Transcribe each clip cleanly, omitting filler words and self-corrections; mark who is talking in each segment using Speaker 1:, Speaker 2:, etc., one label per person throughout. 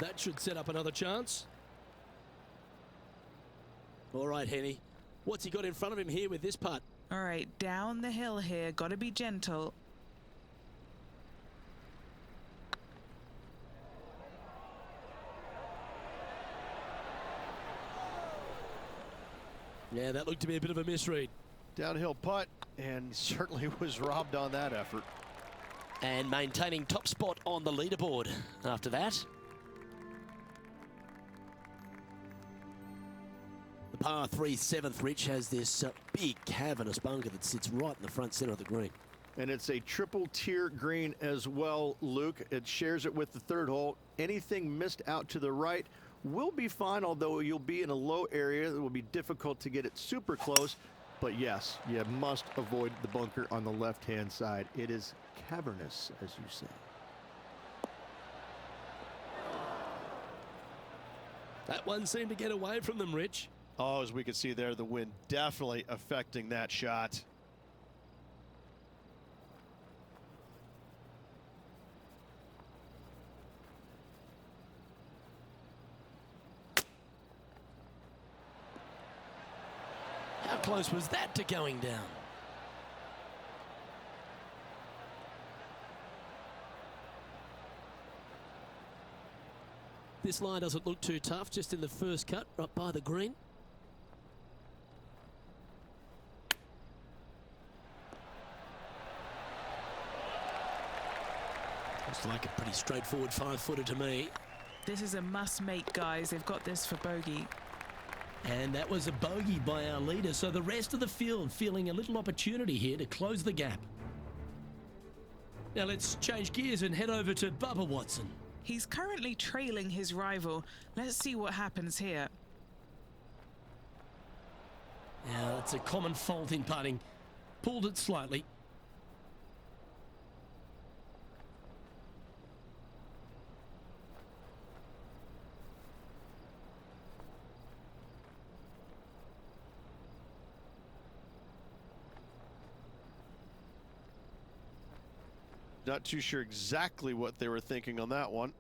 Speaker 1: That should set up another chance. All right, Henny. What's he got in front of him here with this putt?
Speaker 2: All right, down the hill here. Got to be gentle.
Speaker 1: Yeah, that looked to be a bit of a misread.
Speaker 3: Downhill putt, and certainly was robbed on that effort.
Speaker 1: And maintaining top spot on the leaderboard after that. The par 3 7th, Rich, has this big cavernous bunker that sits right in the front center of the green.
Speaker 3: And it's a triple tier green as well, Luke. It shares it with the third hole. Anything missed out to the right will be fine, although you'll be in a low area. It will be difficult to get it super close. But yes, you must avoid the bunker on the left-hand side. It is cavernous, as you say.
Speaker 1: That one seemed to get away from them, Rich.
Speaker 3: Oh, as we can see there, the wind definitely affecting that shot.
Speaker 1: How close was that to going down? This line doesn't look too tough, just in the first cut, right by the green. Looks like a pretty straightforward 5-footer to me.
Speaker 2: This is a must-make, guys. They've got this for bogey.
Speaker 1: And that was a bogey by our leader, so the rest of the field feeling a little opportunity here to close the gap. Now let's change gears and head over to Bubba Watson.
Speaker 2: He's currently trailing his rival. Let's see what happens here.
Speaker 1: Now that's a common fault in putting. Pulled it slightly.
Speaker 3: Not too sure exactly what they were thinking on that one.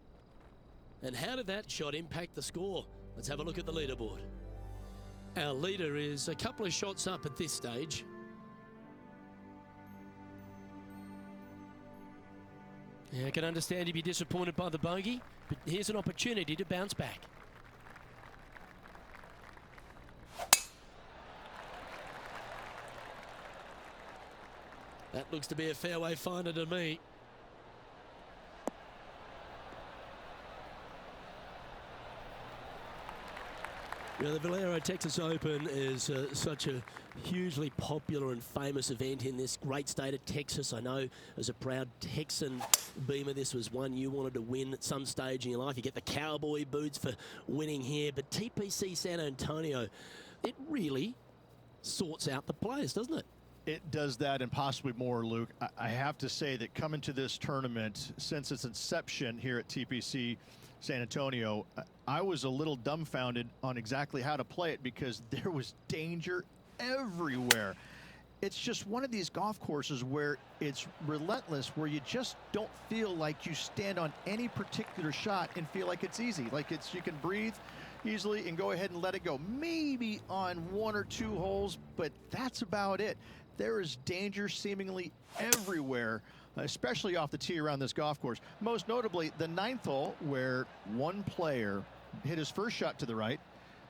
Speaker 1: And how did that shot impact the score? Let's have a look at the leaderboard. Our leader is a couple of shots up at this stage. Yeah, I can understand you'd be disappointed by the bogey, but here's an opportunity to bounce back. That looks to be a fairway finder to me. You know, the Valero Texas Open is such a hugely popular and famous event in this great state of Texas. I know as a proud Texan Beamer, this was one you wanted to win at some stage in your life. You get the cowboy boots for winning here, but TPC San Antonio, it really sorts out the players, doesn't it?
Speaker 3: It does that and possibly more, Luke. I have to say that coming to this tournament, since its inception here at TPC San Antonio, I was a little dumbfounded on exactly how to play it because there was danger everywhere. It's just one of these golf courses where it's relentless, where you just don't feel like you stand on any particular shot and feel like it's easy. Like you can breathe easily and go ahead and let it go. Maybe on one or two holes, but that's about it. There is danger seemingly everywhere, especially off the tee around this golf course. Most notably, the 9th hole, where one player hit his first shot to the right,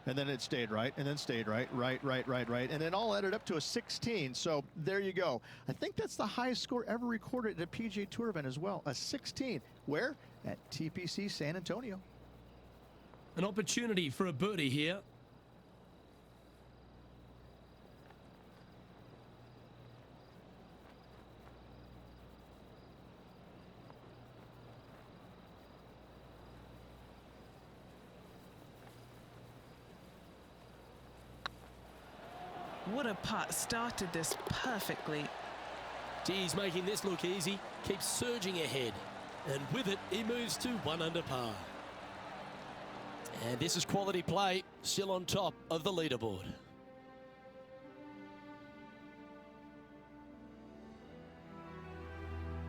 Speaker 3: and then it stayed right, and then stayed right, and then all added up to a 16. So there you go. I think that's the highest score ever recorded at a PGA Tour event as well, a 16. Where? At TPC San Antonio.
Speaker 1: An opportunity for a birdie here.
Speaker 2: What a putt. Started this perfectly.
Speaker 1: He's making this look easy. Keeps surging ahead. And with it, he moves to 1 under par. And this is quality play, still on top of the leaderboard.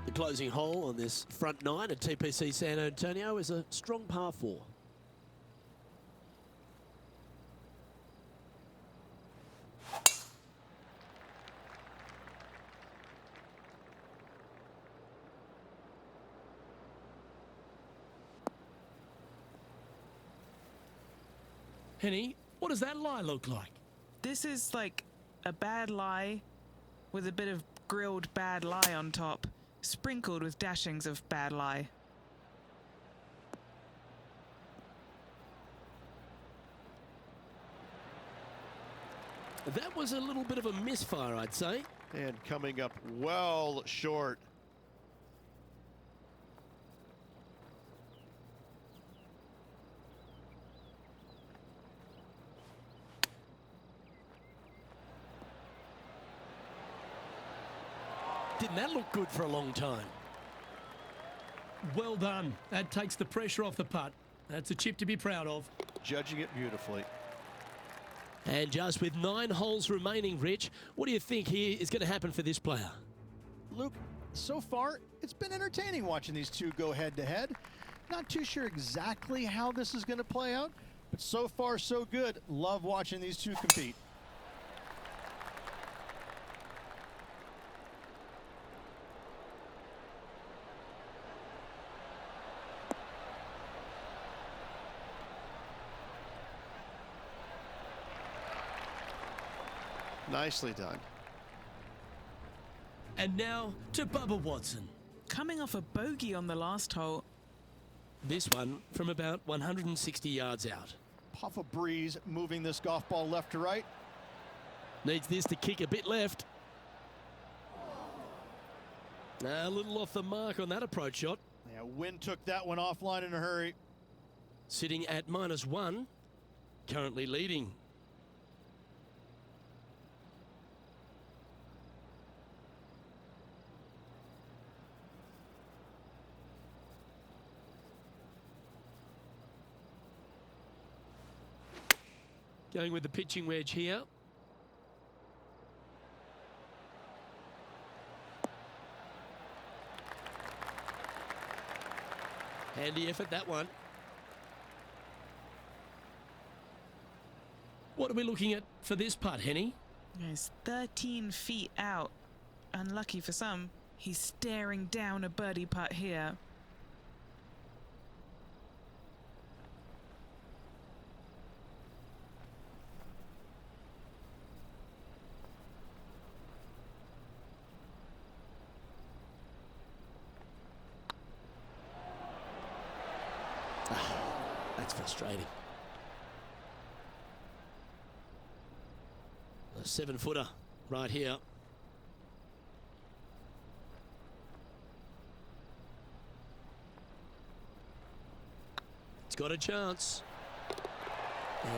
Speaker 1: The closing hole on this front 9 at TPC San Antonio is a strong par 4.
Speaker 4: Henny, what does that lie look like?
Speaker 2: This is like a bad lie with a bit of grilled bad lie on top, sprinkled with dashings of bad lie.
Speaker 1: That was a little bit of a misfire, I'd say.
Speaker 3: And coming up well short.
Speaker 1: Didn't that look good for a long time?
Speaker 4: Well done. That takes the pressure off the putt. That's a chip to be proud of.
Speaker 3: Judging it beautifully.
Speaker 1: And just with 9 holes remaining, Rich, what do you think here is going to happen for this player?
Speaker 3: Luke, so far, it's been entertaining watching these two go head-to-head. Not too sure exactly how this is going to play out, but so far, so good. Love watching these two compete. Nicely done.
Speaker 1: And now to Bubba Watson.
Speaker 2: Coming off a bogey on the last hole.
Speaker 1: This one from about 160 yards out.
Speaker 3: Puff of breeze moving this golf ball left to right.
Speaker 1: Needs this to kick a bit left. A little off the mark on that approach shot.
Speaker 3: Yeah, wind took that one offline in a hurry.
Speaker 1: Sitting at -1. Currently leading. Going with the pitching wedge here. Handy effort, that one. What are we looking at for this putt, Henny?
Speaker 2: He's 13 feet out. Unlucky for some. He's staring down a birdie putt here.
Speaker 1: That's frustrating. A 7-footer right here. It's got a chance.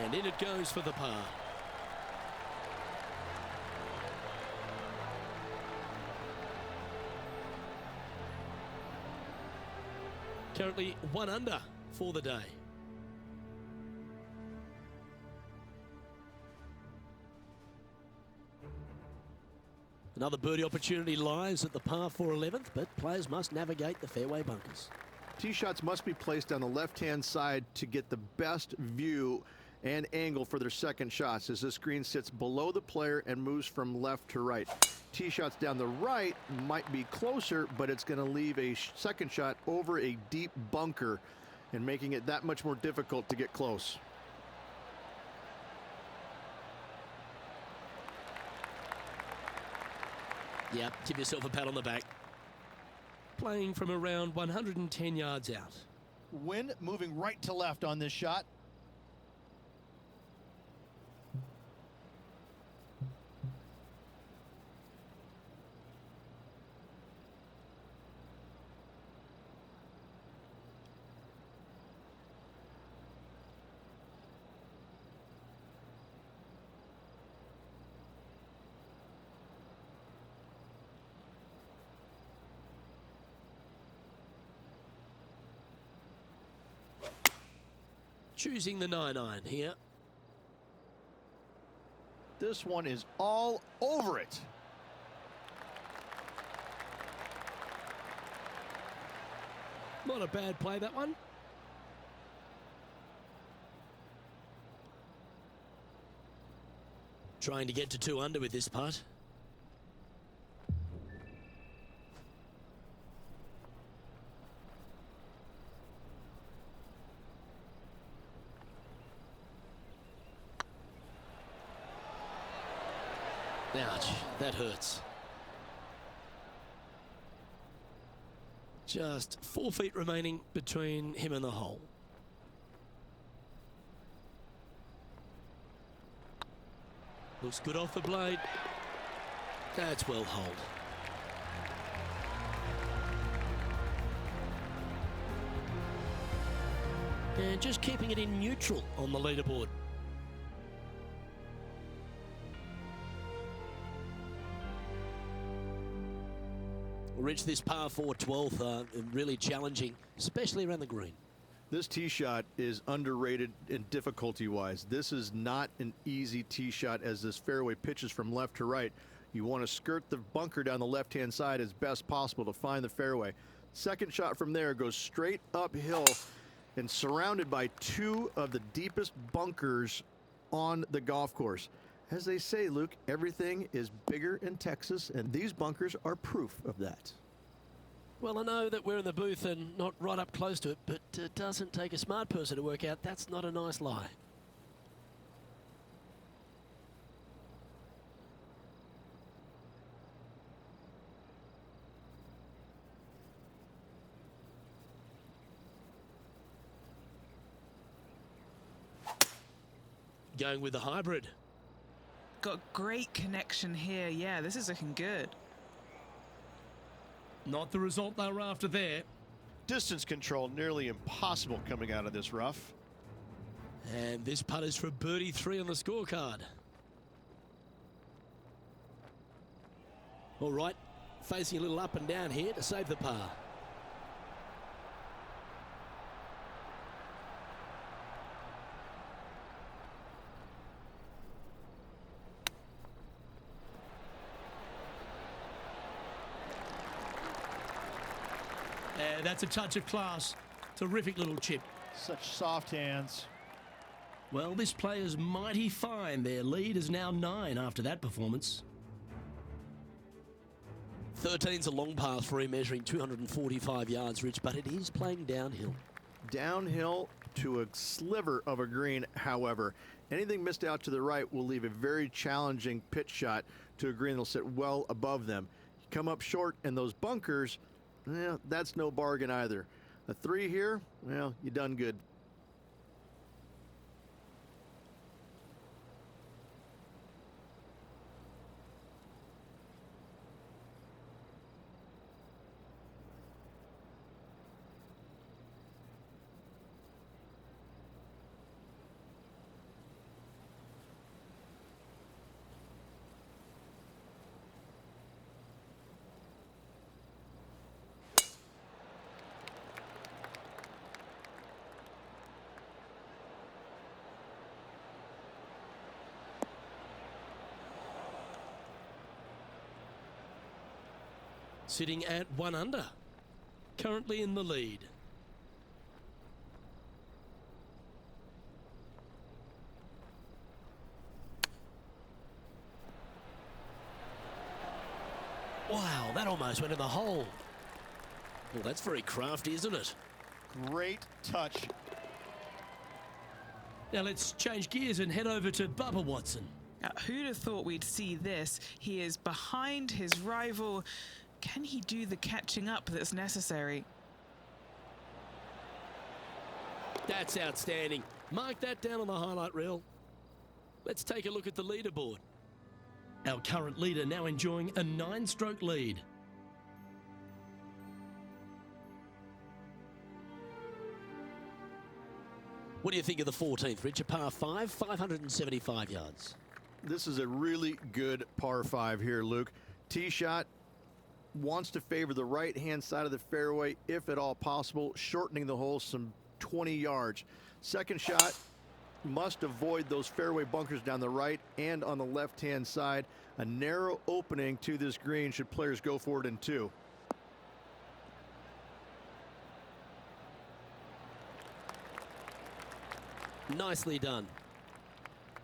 Speaker 1: And in it goes for the par. Currently 1 under for the day. Another birdie opportunity lies at the par 4 11th, but players must navigate the fairway bunkers.
Speaker 3: Tee shots must be placed on the left-hand side to get the best view and angle for their second shots, as this green sits below the player and moves from left to right. Tee shots down the right might be closer, but it's going to leave a second shot over a deep bunker and making it that much more difficult to get close.
Speaker 1: Yep, give yourself a pat on the back. Playing from around 110 yards out.
Speaker 3: Wind moving right to left on this shot.
Speaker 1: Choosing the 9-iron here.
Speaker 3: This one is all over it.
Speaker 1: Not a bad play, that one. Trying to get to 2 under with this putt. Ouch, that hurts. Just 4 feet remaining between him and the hole. Looks good off the blade. That's well holed. And just keeping it in neutral on the leaderboard. Reach this par 4 12th, really challenging, especially around the green.
Speaker 3: This tee shot is underrated in difficulty-wise. This is not an easy tee shot as this fairway pitches from left to right. You want to skirt the bunker down the left-hand side as best possible to find the fairway. Second shot from there goes straight uphill and surrounded by 2 of the deepest bunkers on the golf course. As they say, Luke, everything is bigger in Texas, and these bunkers are proof of that.
Speaker 1: Well, I know that we're in the booth and not right up close to it, but it doesn't take a smart person to work out that's not a nice lie. Going with the hybrid.
Speaker 2: Got great connection here. Yeah, this is looking good.
Speaker 4: Not the result they were after there.
Speaker 3: Distance control nearly impossible coming out of this rough.
Speaker 1: And this putt is for birdie 3 on the scorecard. All right, facing a little up and down here to save the par.
Speaker 4: Yeah, that's a touch of class. Terrific little chip.
Speaker 3: Such soft hands.
Speaker 4: Well, this player's mighty fine. Their lead is now 9 after that performance.
Speaker 1: 13's a long par 3, measuring 245 yards, Rich, but it is playing downhill.
Speaker 3: Downhill to a sliver of a green, however. Anything missed out to the right will leave a very challenging pitch shot to a green that'll sit well above them. You come up short, and those bunkers, well, that's no bargain either. A 3 here, well, you done good.
Speaker 1: Sitting at 1 under, currently in the lead. Wow, that almost went in the hole. Well, that's very crafty, isn't it?
Speaker 3: Great touch.
Speaker 4: Now let's change gears and head over to Bubba Watson.
Speaker 2: Who'd have thought we'd see this? He is behind his rival. Can he do the catching up that's necessary?
Speaker 1: That's outstanding. Mark that down on the highlight reel. Let's take a look at the leaderboard.
Speaker 4: Our current leader now enjoying a 9-stroke lead.
Speaker 1: What do you think of the 14th, Rich? A par 5, 575 yards.
Speaker 3: This is a really good par 5 here, Luke. Tee shot wants to favor the right-hand side of the fairway, if at all possible, shortening the hole some 20 yards. Second shot must avoid those fairway bunkers down the right and on the left-hand side. A narrow opening to this green should players go for it in 2.
Speaker 1: Nicely done.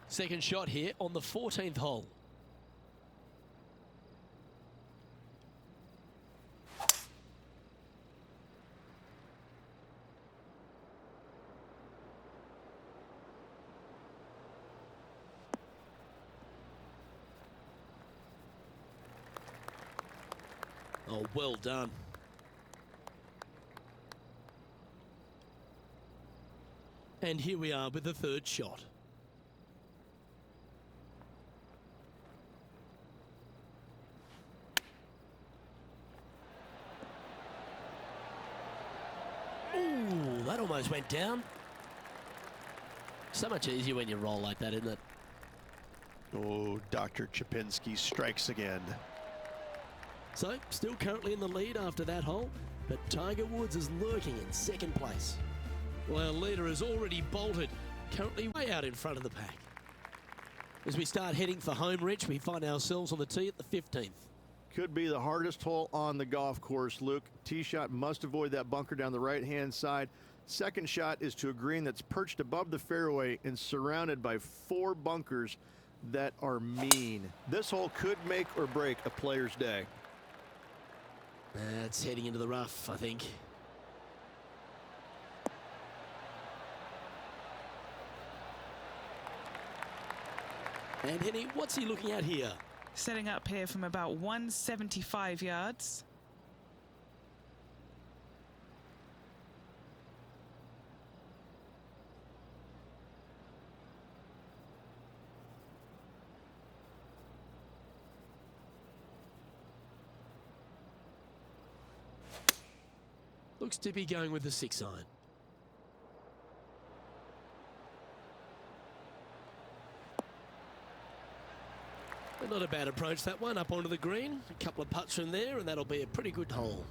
Speaker 1: Second shot here on the 14th hole. Oh, well done. And here we are with the third shot. Ooh, that almost went down. So much easier when you roll like that, isn't it?
Speaker 3: Oh, Dr. Chapinski strikes again.
Speaker 1: So, still currently in the lead after that hole, but Tiger Woods is lurking in second place. Well, our leader has already bolted, currently way out in front of the pack. As we start heading for home, Rich, we find ourselves on the tee at the 15th.
Speaker 3: Could be the hardest hole on the golf course, Luke. Tee shot must avoid that bunker down the right-hand side. Second shot is to a green that's perched above the fairway and surrounded by 4 bunkers that are mean. This hole could make or break a player's day.
Speaker 1: It's heading into the rough, I think. And Henny, what's he looking at here?
Speaker 2: Setting up here from about 175 yards.
Speaker 1: Looks to be going with the 6-iron. But not a bad approach, that one, up onto the green. A couple of putts from there, and that'll be a pretty good hole.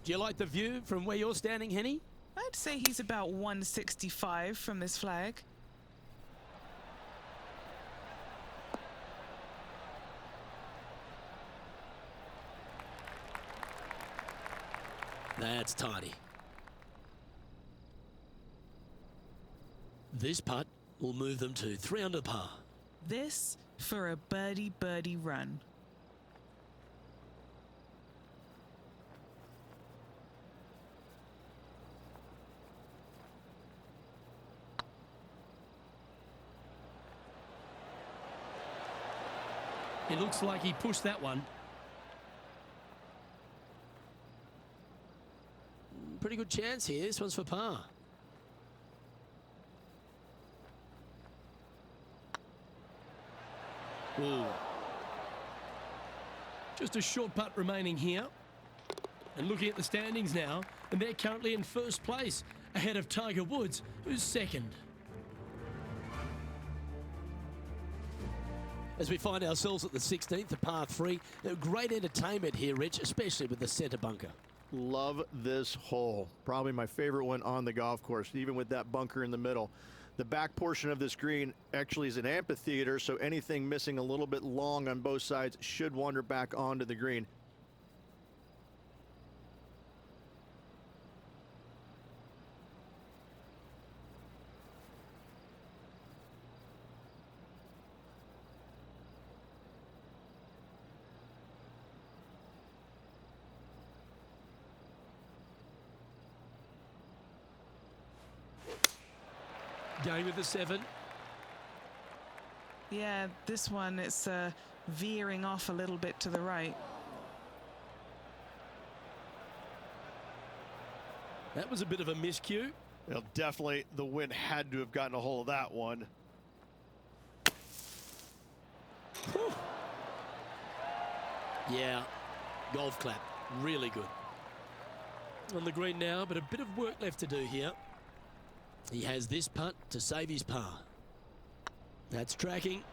Speaker 1: Do you like the view from where you're standing, Henny?
Speaker 2: I'd say he's about 165 from this flag.
Speaker 1: That's tidy. This putt will move them to 3 under par.
Speaker 2: This for a birdie run.
Speaker 4: It looks like he pushed that one.
Speaker 1: Pretty good chance here. This one's for par. Ooh.
Speaker 4: Just a short putt remaining here. And looking at the standings now, and they're currently in first place, ahead of Tiger Woods, who's second.
Speaker 1: As we find ourselves at the 16th, the par 3. Great entertainment here, Rich, especially with the centre bunker.
Speaker 3: Love this hole. Probably my favorite one on the golf course, even with that bunker in the middle. The back portion of this green actually is an amphitheater, so anything missing a little bit long on both sides should wander back onto the green.
Speaker 1: Going with the 7.
Speaker 2: Yeah, this one, it's veering off a little bit to the right.
Speaker 1: That was a bit of a miscue.
Speaker 3: Well, definitely the wind had to have gotten a hold of that one.
Speaker 1: Whew. Yeah, golf clap. Really good. On the green now, but a bit of work left to do here. He has this putt to save his par. That's tracking.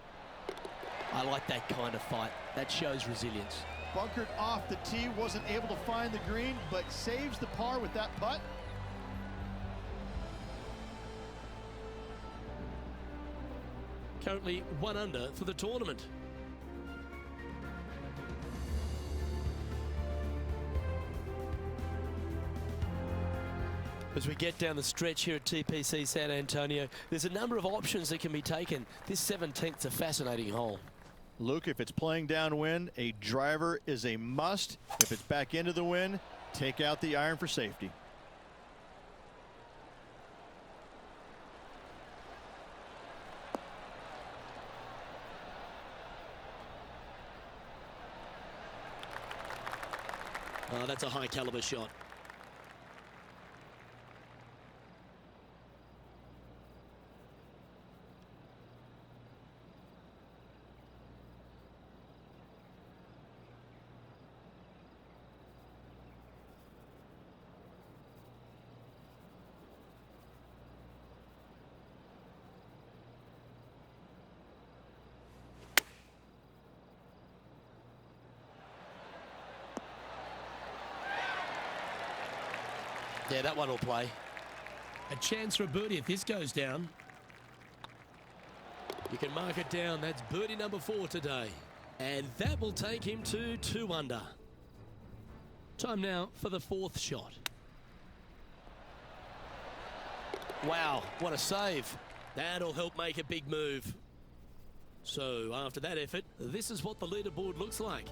Speaker 1: I like that kind of fight. That shows resilience.
Speaker 3: Bunkered off the tee, wasn't able to find the green, but saves the par with that putt.
Speaker 1: Currently 1 under for the tournament. As we get down the stretch here at TPC San Antonio, there's a number of options that can be taken. This 17th's a fascinating hole.
Speaker 3: Luke, if it's playing downwind, a driver is a must. If it's back into the wind, take out the iron for safety.
Speaker 1: Oh, that's a high caliber shot. Yeah, that one will play.
Speaker 4: A chance for a birdie if this goes down.
Speaker 1: You can mark it down. That's birdie number 4 today. And that will take him to 2 under.
Speaker 4: Time now for the 4th shot.
Speaker 1: Wow, what a save. That'll help make a big move. So after that effort, this is what the leaderboard looks like.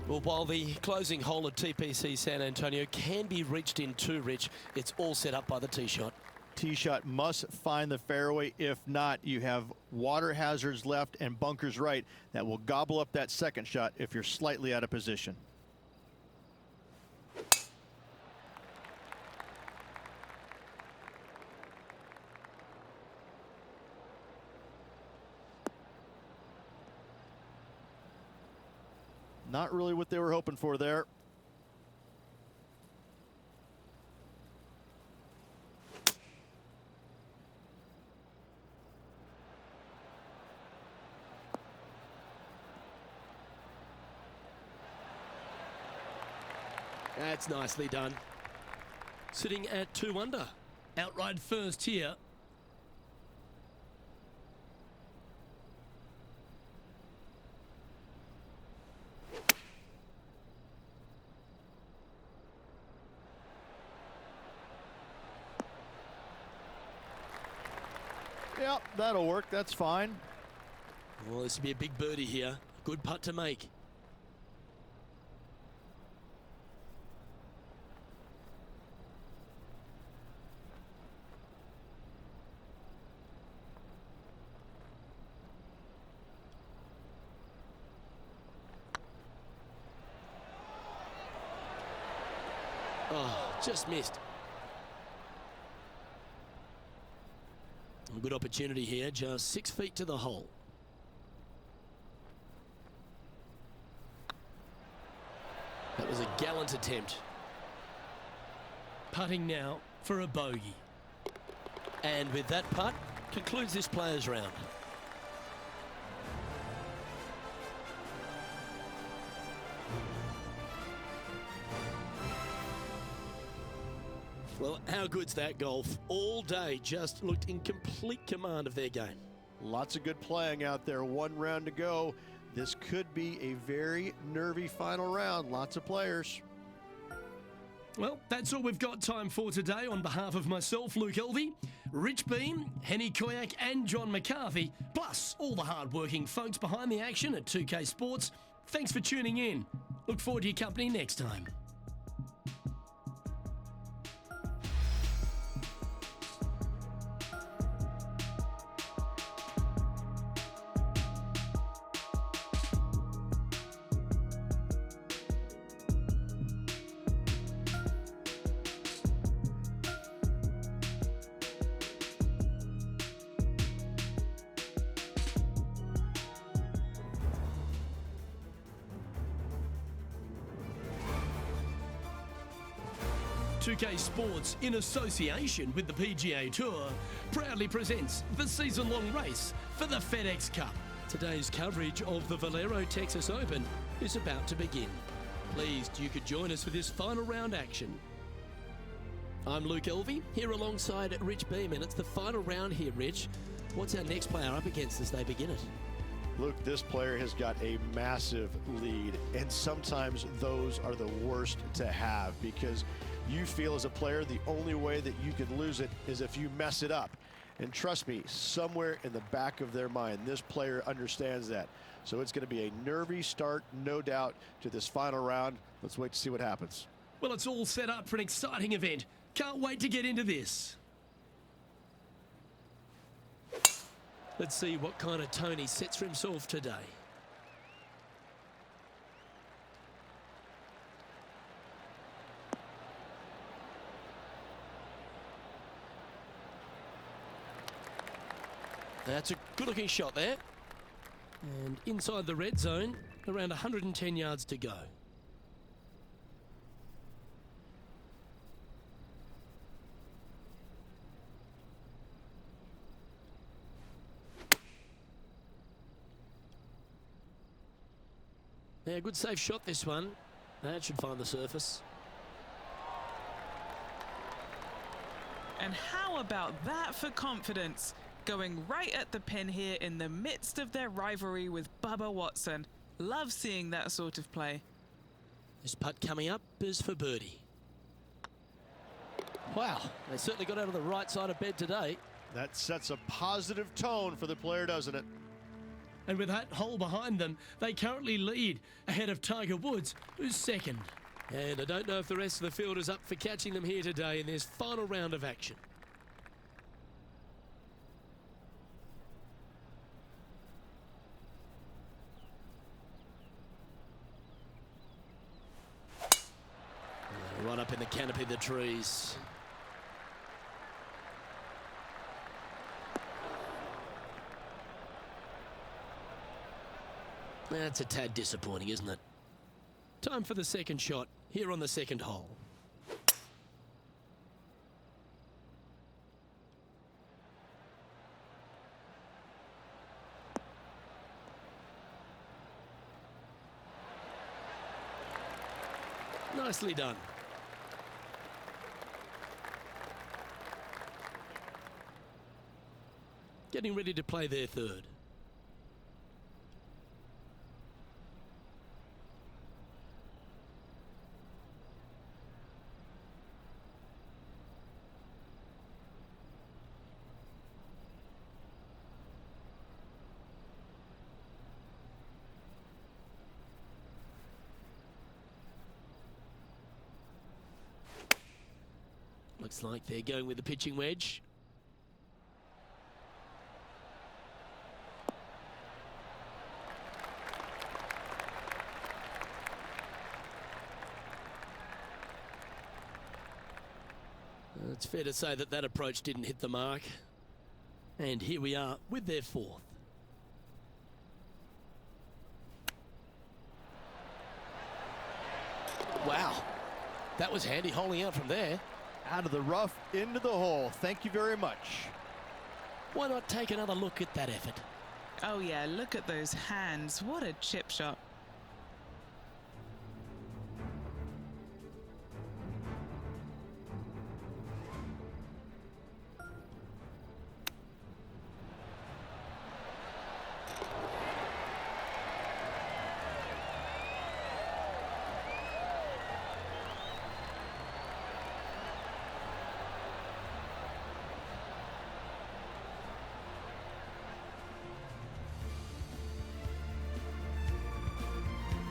Speaker 1: Well, while the closing hole at TPC San Antonio can be reached in 2, Rich, it's all set up by the tee shot.
Speaker 3: Tee shot must find the fairway. If not, you have water hazards left and bunkers right that will gobble up that second shot if you're slightly out of position. Not really what they were hoping for there.
Speaker 1: That's nicely done. Sitting at 2 under.
Speaker 4: Outright first here.
Speaker 3: Yep, that'll work. That's fine.
Speaker 1: Well, this will be a big birdie here. Good putt to make. Oh, just missed. A good opportunity here, just 6 feet to the hole. That was a gallant attempt.
Speaker 4: Putting now for a bogey.
Speaker 1: And with that putt, concludes this players round. Well, how good's that golf? All day just looked in complete command of their game.
Speaker 3: Lots of good playing out there. 1 round to go. This could be a very nervy final round. Lots of players.
Speaker 4: Well, that's all we've got time for today. On behalf of myself, Luke Elvey, Rich Beam, Henny Koyak and John McCarthy, plus all the hard-working folks behind the action at 2K Sports, thanks for tuning in. Look forward to your company next time. .2K Sports, in association with the PGA Tour, proudly presents the season-long race for the FedEx Cup. Today's coverage of the Valero Texas Open is about to begin. Pleased you could join us for this final round action. I'm Luke Elvey, here alongside Rich Beam, and it's the final round here, Rich. What's our next player up against as they begin it?
Speaker 3: Look, this player has got a massive lead, and sometimes those are the worst to have because you feel as a player the only way that you can lose it is if you mess it up. And trust me, somewhere in the back of their mind, this player understands that. So it's going to be a nervy start, no doubt, to this final round. Let's wait to see what happens.
Speaker 4: Well, it's all set up for an exciting event. Can't wait to get into this. Let's see what kind of tone he sets for himself today. That's a good-looking shot there. And inside the red zone, around 110 yards to go. Yeah, good safe shot this one. That should find the surface.
Speaker 2: And how about that for confidence? Going right at the pin here in the midst of their rivalry with Bubba Watson. Love seeing that sort of play.
Speaker 4: This putt coming up is for birdie. Wow, they certainly got out of the right side of bed today.
Speaker 3: That sets a positive tone for the player, doesn't it?
Speaker 4: And with that hole behind them, they currently lead ahead of Tiger Woods, who's second. And I don't know if the rest of the field is up for catching them here today in this final round of action. Right up in the canopy of the trees. That's a tad disappointing, isn't it? Time for the second shot here on the second hole. Nicely done. Getting ready to play their third. Looks like they're going with the pitching wedge. It's fair to say that that approach didn't hit the mark. And here we are with their fourth. Wow, that was handy holding out from there.
Speaker 3: Out of the rough, into the hole. Thank you very much.
Speaker 4: Why not take another look at that effort?
Speaker 2: Oh yeah, look at those hands. What a chip shot.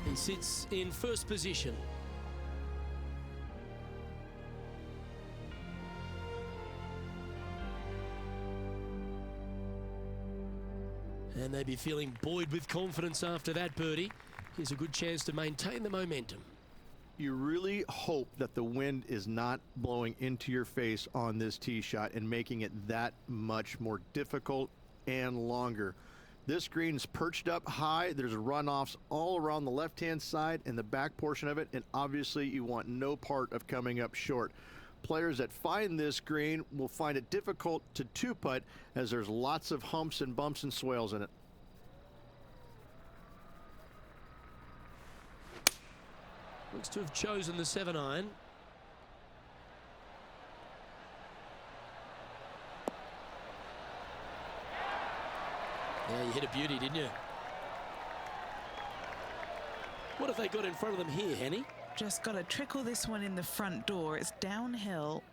Speaker 4: He sits in first position. And they'd be feeling buoyed with confidence after that birdie. Here's a good chance to maintain the momentum.
Speaker 3: You really hope that the wind is not blowing into your face on this tee shot and making it that much more difficult and longer. This green's perched up high. There's runoffs all around the left-hand side and the back portion of it, and obviously you want no part of coming up short. Players that find this green will find it difficult to two-putt as there's lots of humps and bumps and swales in it.
Speaker 4: Looks to have chosen the 7-iron. Yeah, you hit a beauty, didn't you? What have they got in front of them here, Henny?
Speaker 2: Just got to trickle this one in the front door. It's downhill.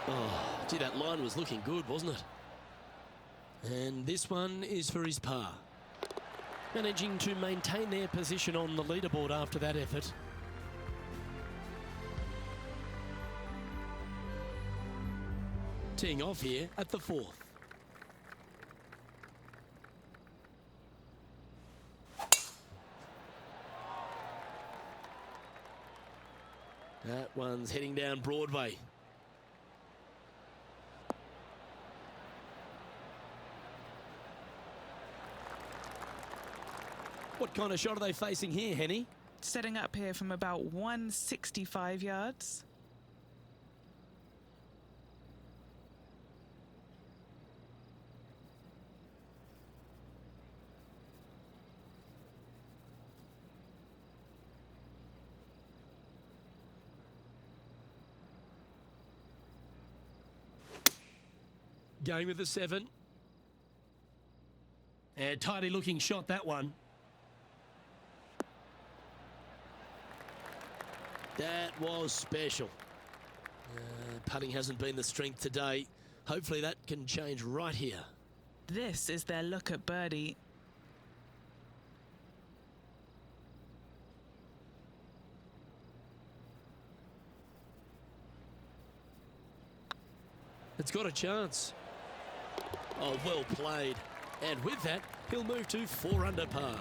Speaker 4: Oh, gee, that line was looking good, wasn't it?
Speaker 1: And this one is for his par. Managing to maintain their position on the leaderboard after that effort. Teeing off here at the 4th. That one's heading down Broadway. What kind of shot are they facing here, Henny?
Speaker 2: Setting up here from about 165 yards.
Speaker 4: Going with the 7. And tidy looking shot, that one.
Speaker 1: That was special. Putting hasn't been the strength today. Hopefully that can change right here.
Speaker 2: This is their look at birdie.
Speaker 1: It's got a chance. Oh, well played. And with that, he'll move to 4 under par.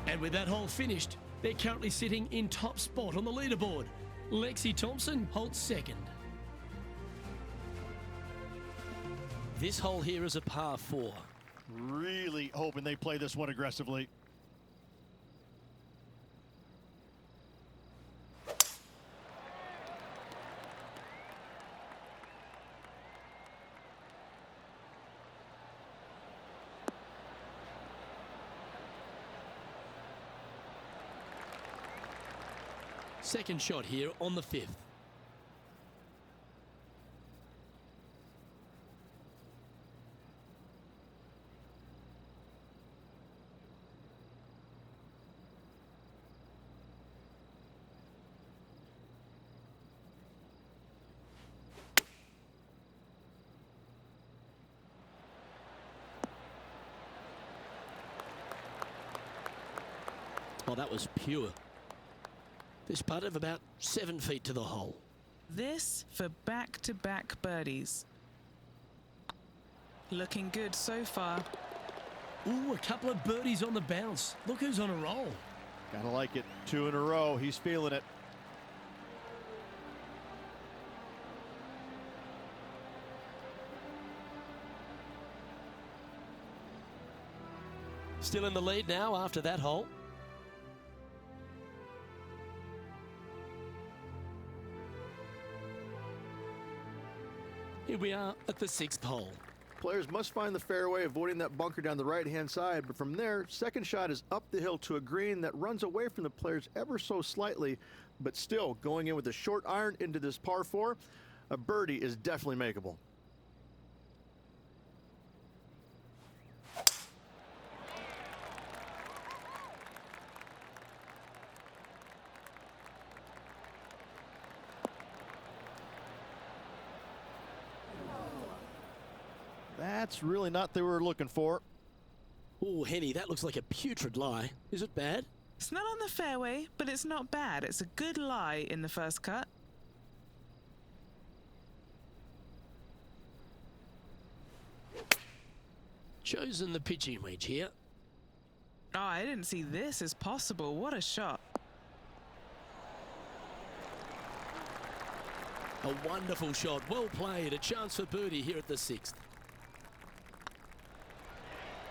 Speaker 4: And with that hole finished, they're currently sitting in top spot on the leaderboard. Lexi Thompson holds second.
Speaker 1: This hole here is a par 4.
Speaker 3: Really hoping they play this one aggressively.
Speaker 1: Second shot here on the 5th. Oh, that was pure. This putt of about 7 feet to the hole.
Speaker 2: This for back-to-back birdies. Looking good so far.
Speaker 4: Ooh, a couple of birdies on the bounce. Look who's on a roll.
Speaker 3: Gotta like it. 2 in a row. He's feeling it.
Speaker 1: Still in the lead now after that hole. Here we are at the 6th hole.
Speaker 3: Players must find the fairway, avoiding that bunker down the right-hand side. But from there, second shot is up the hill to a green that runs away from the players ever so slightly, but still going in with a short iron into this par 4. A birdie is definitely makeable. That's really not what they were looking for.
Speaker 1: Oh, Henny, that looks like a putrid lie. Is it bad?
Speaker 2: It's not on the fairway, but it's not bad. It's a good lie in the first cut.
Speaker 1: Chosen the pitching wedge here.
Speaker 2: Oh, I didn't see this as possible. What a shot.
Speaker 1: A wonderful shot. Well played. A chance for birdie here at the 6th.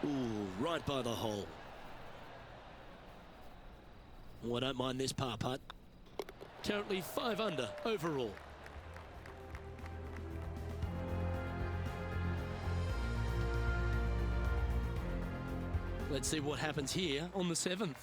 Speaker 1: Ooh, right by the hole. Oh, I don't mind this par putt. Currently 5 under overall. Let's see what happens here on the 7th.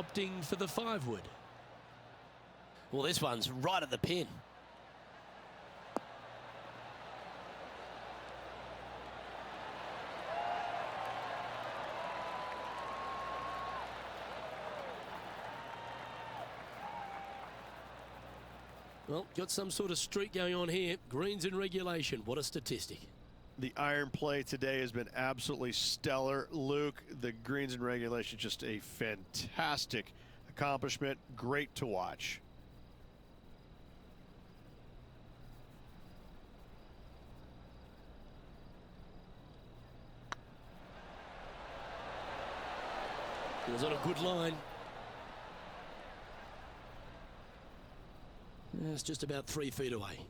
Speaker 4: opting for the 5-wood.
Speaker 1: Well, this one's right at the pin. Well, got some sort of streak going on here. Greens in regulation. What a statistic.
Speaker 3: The iron play today has been absolutely stellar. Luke, the greens in regulation, just a fantastic accomplishment. Great to watch.
Speaker 1: It was on a good line. It's just about 3 feet away.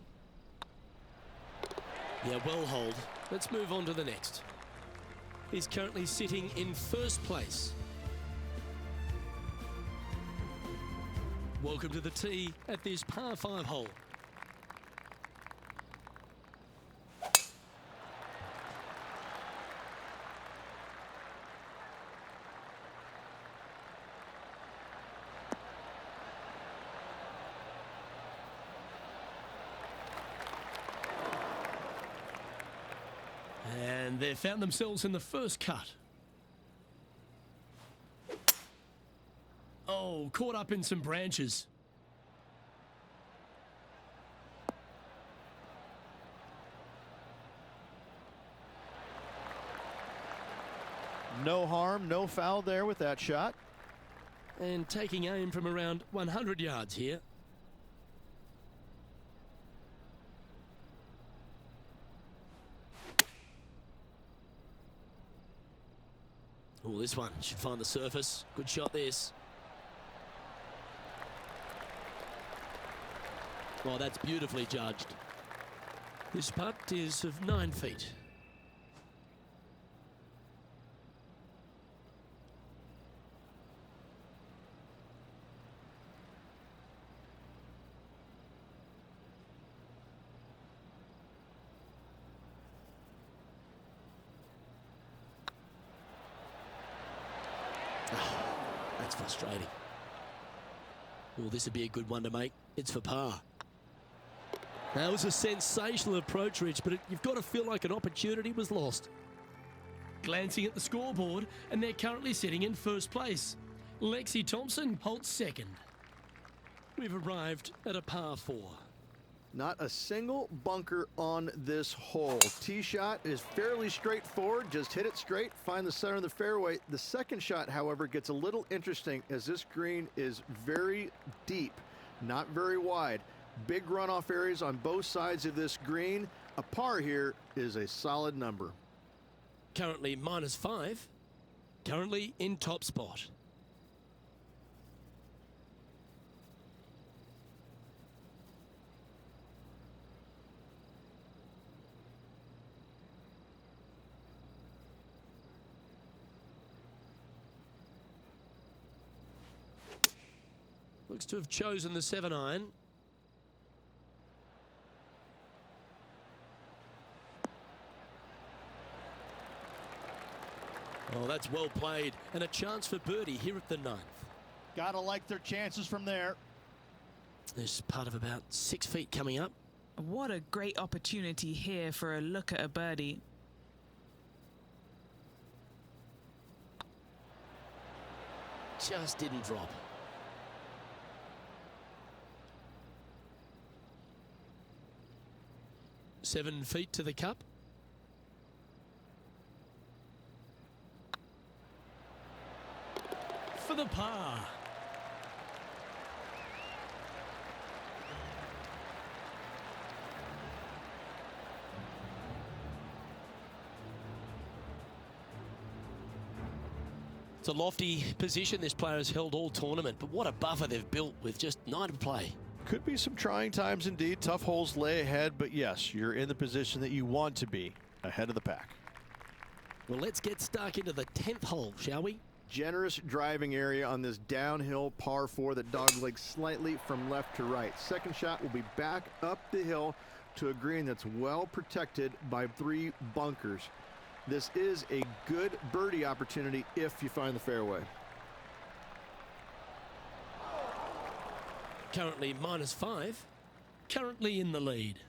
Speaker 1: Yeah, well hold.
Speaker 4: Let's move on to the next. He's currently sitting in first place. Welcome to the tee at this par 5 hole. And they've found themselves in the first cut. Oh, caught up in some branches.
Speaker 3: No harm, no foul there with that shot.
Speaker 4: And taking aim from around 100 yards here.
Speaker 1: Oh, this one should find the surface. Good shot, this. Oh, that's beautifully judged.
Speaker 4: This putt is of 9 feet.
Speaker 1: That's frustrating. Well, this would be a good one to make. It's for par. That was a sensational approach, Rich, but you've got to feel like an opportunity was lost.
Speaker 4: Glancing at the scoreboard, and they're currently sitting in first place. Lexi Thompson holds second. We've arrived at a par 4.
Speaker 3: Not a single bunker on this hole. Tee shot is fairly straightforward. Just hit it straight, find the center of the fairway. The second shot, however, gets a little interesting as this green is very deep, not very wide. Big runoff areas on both sides of this green. A par here is a solid number.
Speaker 4: Currently -5. Currently in top spot. Looks to have chosen the 7-iron.
Speaker 1: Oh, that's well played. And a chance for birdie here at the 9th.
Speaker 3: Gotta like their chances from there.
Speaker 1: There's part of about 6 feet coming up.
Speaker 2: What a great opportunity here for a look at a birdie.
Speaker 1: Just didn't drop.
Speaker 4: Seven feet to the cup. For the par.
Speaker 1: It's a lofty position this player has held all tournament, but what a buffer they've built with just 9 to play.
Speaker 3: Could be some trying times indeed. Tough holes lay ahead, but yes, you're in the position that you want to be, ahead of the pack.
Speaker 1: Well, let's get stuck into the 10th hole, shall we?
Speaker 3: Generous driving area on this downhill par 4 that doglegs slightly from left to right. Second shot will be back up the hill to a green that's well protected by 3 bunkers. This is a good birdie opportunity if you find the fairway.
Speaker 4: currently -5, currently in the lead.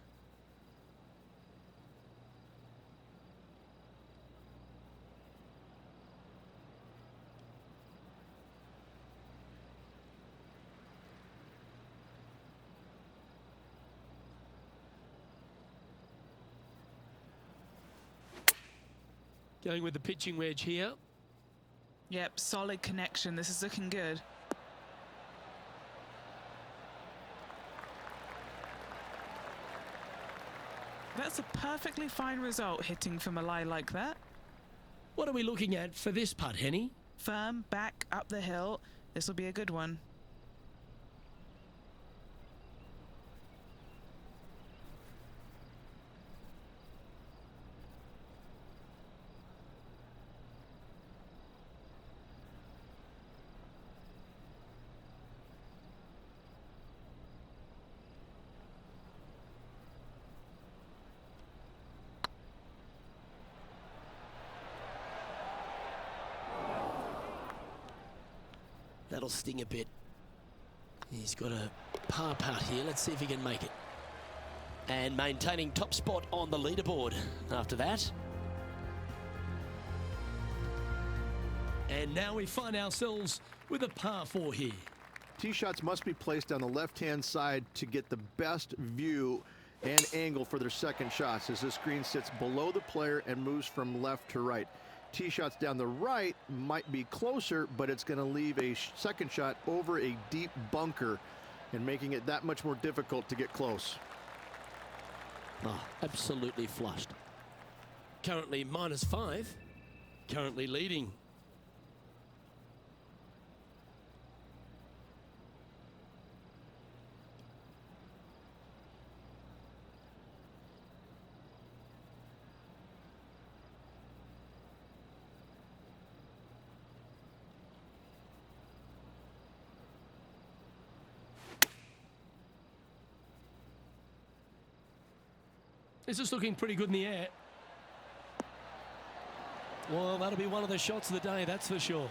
Speaker 4: Going with the pitching wedge here.
Speaker 2: Yep, solid connection. This is looking good. That's a perfectly fine result, hitting from a lie like that.
Speaker 4: What are we looking at for this putt, Henny?
Speaker 2: Firm, back, up the hill. This will be a good one.
Speaker 1: That'll sting a bit. He's got a par putt here. Let's see if he can make it. And maintaining top spot on the leaderboard after that.
Speaker 4: And now we find ourselves with a par 4 here.
Speaker 3: Tee shots must be placed on the left-hand side to get the best view and angle for their second shots, as this green sits below the player and moves from left to right. Tee shots down the right might be closer, but it's going to leave a second shot over a deep bunker and making it that much more difficult to get close.
Speaker 1: Oh, absolutely flushed.
Speaker 4: Currently -5, currently leading. This is looking pretty good in the air. Well, that'll be one of the shots of the day, that's for sure.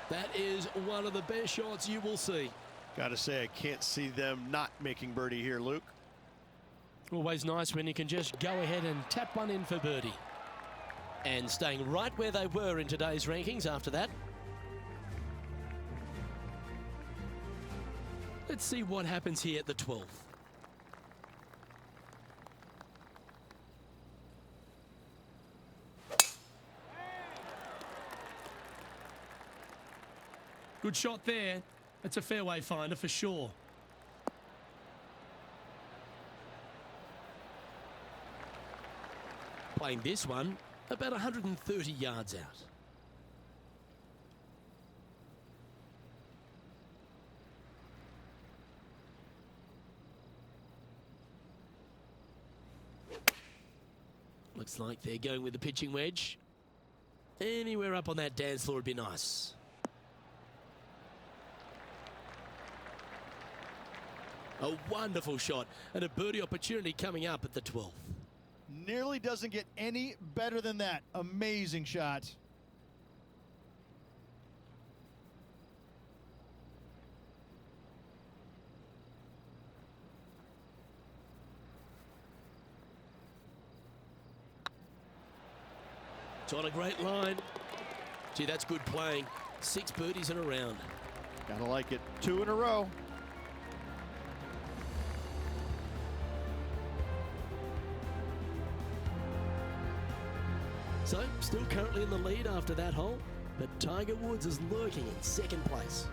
Speaker 4: That is one of the best shots you will see.
Speaker 3: Gotta say, I can't see them not making birdie here, Luke.
Speaker 4: Always nice when you can just go ahead and tap one in for birdie.
Speaker 1: And staying right where they were in today's rankings after that.
Speaker 4: Let's see what happens here at the 12th. Good shot there. That's a fairway finder for sure.
Speaker 1: Playing this one about 130 yards out. Looks like they're going with the pitching wedge. Anywhere up on that dance floor would be nice. A wonderful shot and a birdie opportunity coming up at the 12th.
Speaker 3: Nearly doesn't get any better than that. Amazing shot.
Speaker 1: It's on a great line. Gee, that's good playing. 6 birdies in a round.
Speaker 3: Gotta like it. 2 in a row.
Speaker 1: So, still currently in the lead after that hole, but Tiger Woods is lurking in second place.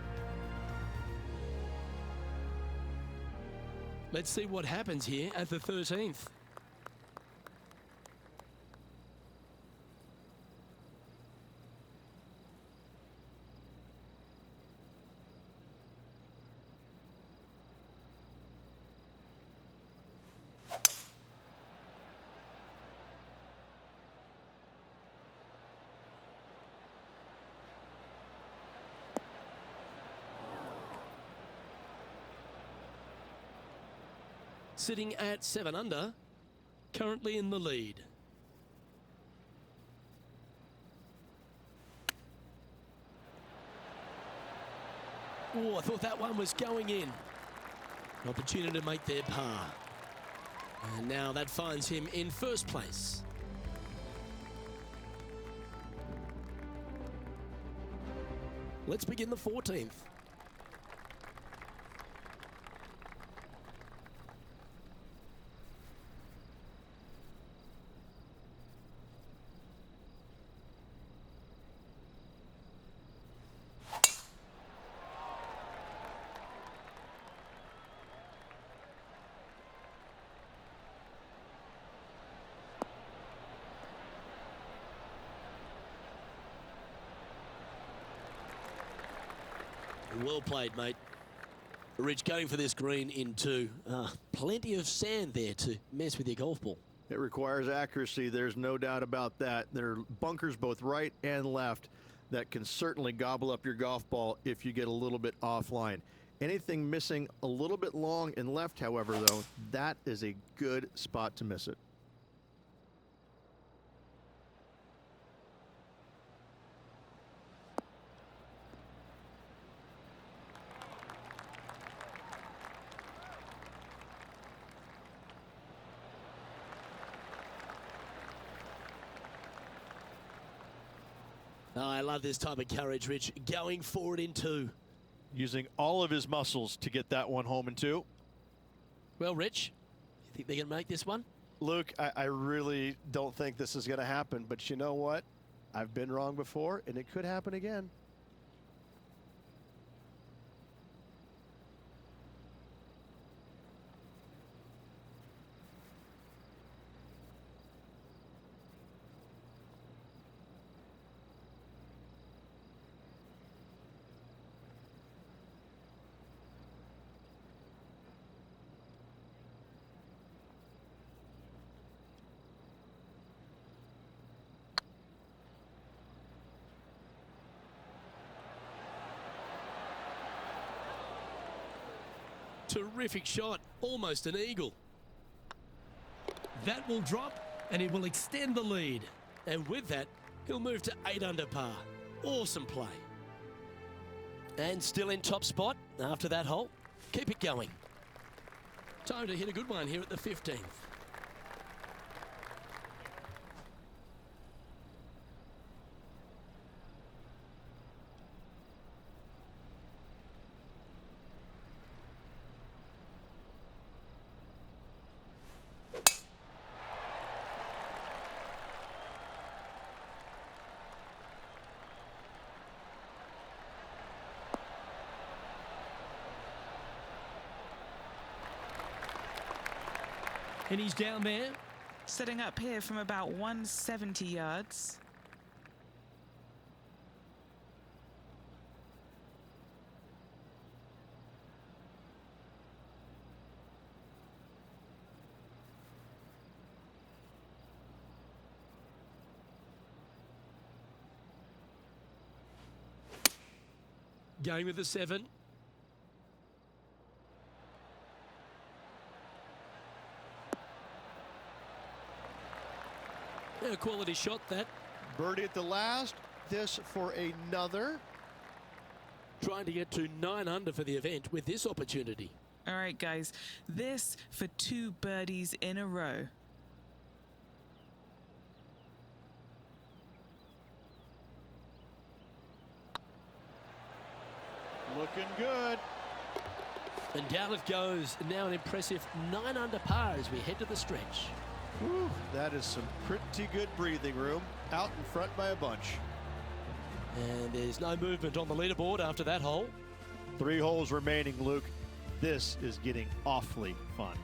Speaker 4: Let's see what happens here at the 13th.
Speaker 1: Sitting at 7 under, currently in the lead. Oh, I thought that one was going in. An opportunity to make their par. And now that finds him in first place. Let's begin the 14th. Well played, mate. Rich going for this green in two. Plenty of sand there to mess with your golf ball.
Speaker 3: It requires accuracy. There's no doubt about that. There are bunkers both right and left that can certainly gobble up your golf ball if you get a little bit offline. Anything missing a little bit long and left, however, though, that is a good spot to miss it.
Speaker 1: Oh, I love this type of courage, Rich. Going forward in two.
Speaker 3: Using all of his muscles to get that one home in two.
Speaker 1: Well, Rich, you think they're going to make this one?
Speaker 3: Luke, I really don't think this is going to happen, but you know what? I've been wrong before, and it could happen again.
Speaker 1: Terrific shot, almost an eagle.
Speaker 4: That will drop and it will extend the lead.
Speaker 1: And with that, he'll move to 8 under par. Awesome play. And still in top spot after that hole. Keep it going. Time to hit a good one here at the 15th.
Speaker 4: And he's down there.
Speaker 2: Setting up here from about 170 yards.
Speaker 4: Going with the 7.
Speaker 1: A quality shot, that.
Speaker 3: Birdie at the last. This for another.
Speaker 1: Trying to get to 9 under for the event with this opportunity.
Speaker 2: All right, guys. This for 2 birdies in a row.
Speaker 3: Looking good.
Speaker 1: And down it goes. Now an impressive 9 under par as we head to the stretch.
Speaker 3: Whew, that is some pretty good breathing room. Out in front by a bunch.
Speaker 1: And there's no movement on the leaderboard after that hole.
Speaker 3: 3 holes remaining, Luke. This is getting awfully fun.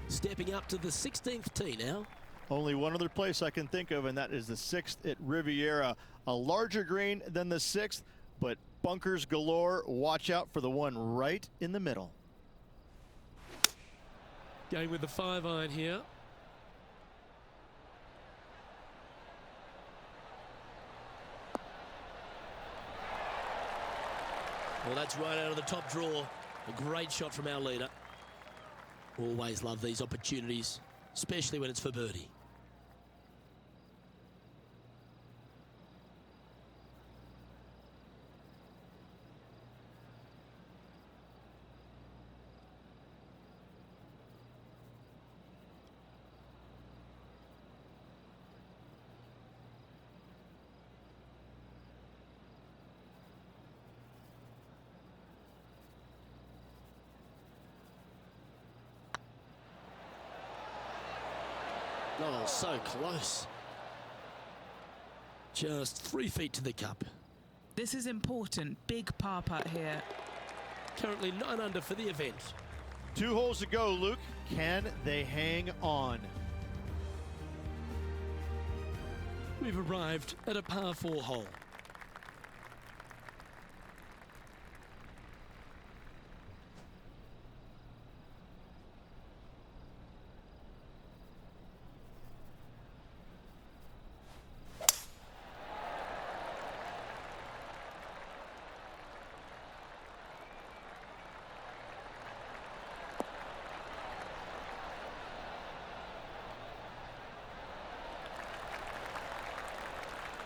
Speaker 1: Stepping up to the 16th tee now.
Speaker 3: Only one other place I can think of, and that is the 6th at Riviera. A larger green than the 6th, but bunkers galore. Watch out for the one right in the middle.
Speaker 4: Going with the 5-iron here.
Speaker 1: Well, that's right out of the top draw. A great shot from our leader. Always love these opportunities, especially when it's for birdie. Oh, so close. Just 3 feet to the cup.
Speaker 2: This is important. Big par putt here.
Speaker 1: Currently 9 under for the event.
Speaker 3: 2 holes to go, Luke. Can they hang on?
Speaker 4: We've arrived at a par 4 hole.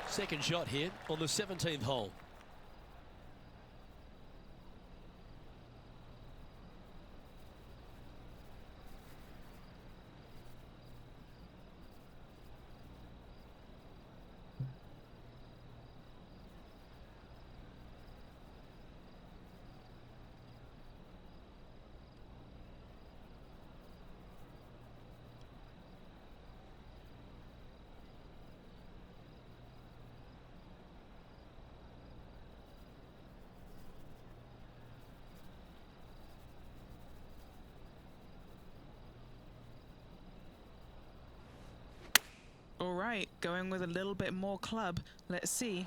Speaker 4: Second shot here on the 17th hole.
Speaker 2: All right, going with a little bit more club. Let's see.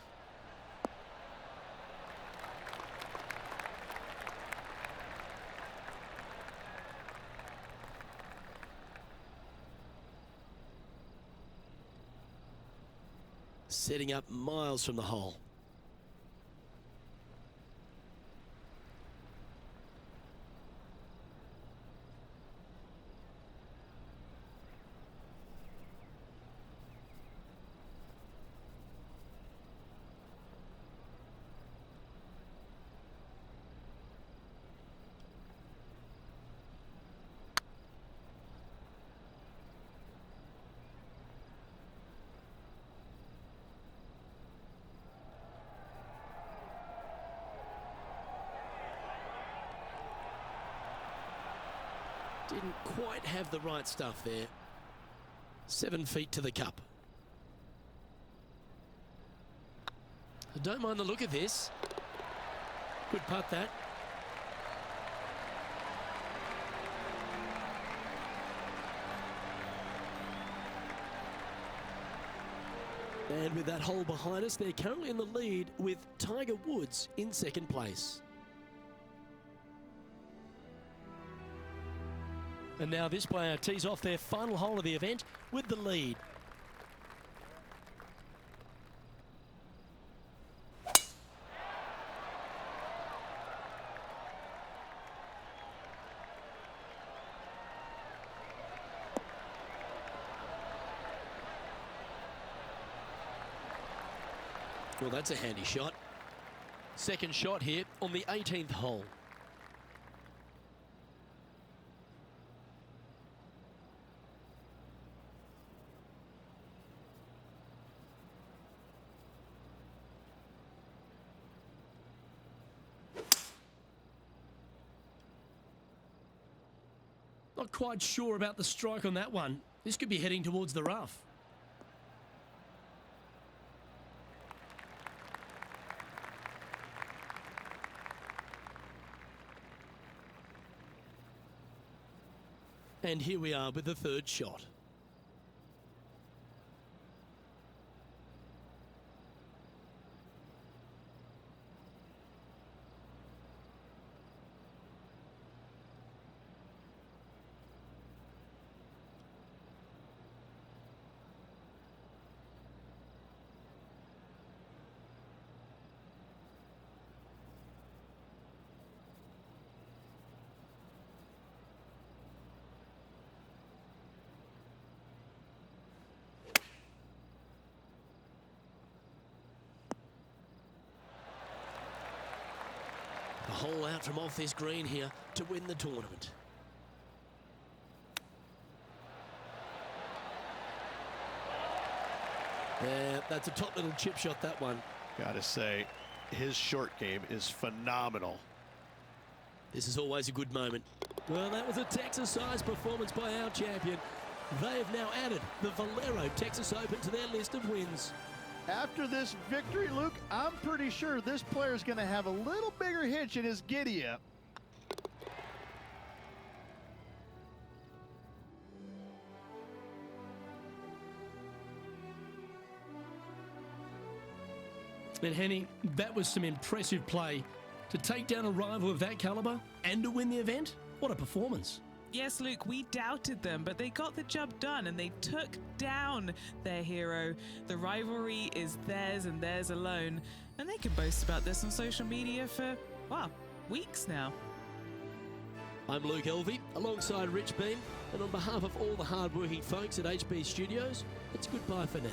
Speaker 1: Setting up miles from the hole. Didn't quite have the right stuff there. 7 feet to the cup. I don't mind the look of this. Good putt that. And with that hole behind us, they're currently in the lead with Tiger Woods in second place. And now this player tees off their final hole of the event with the lead. Well, that's a handy shot. Second shot here on the 18th hole. Not quite sure about the strike on that one. This could be heading towards the rough. And here we are with the third shot. A hole out from off this green here to win the tournament. Yeah, that's a top little chip shot, that one.
Speaker 3: Gotta say, his short game is phenomenal.
Speaker 1: This is always a good moment. Well, that was a Texas-sized performance by our champion. They have now added the Valero Texas Open to their list of wins.
Speaker 3: After this victory, Luke, I'm pretty sure this player is going to have a little bigger hitch in his giddy-up.
Speaker 4: And Henny, that was some impressive play. To take down a rival of that caliber and to win the event, what a performance.
Speaker 2: Yes, Luke, we doubted them, but they got the job done and they took down their hero. The rivalry is theirs and theirs alone, and they can boast about this on social media for, wow, weeks now.
Speaker 1: I'm Luke Elvey, alongside Rich Beam, and on behalf of all the hard-working folks at HB Studios, it's goodbye for now.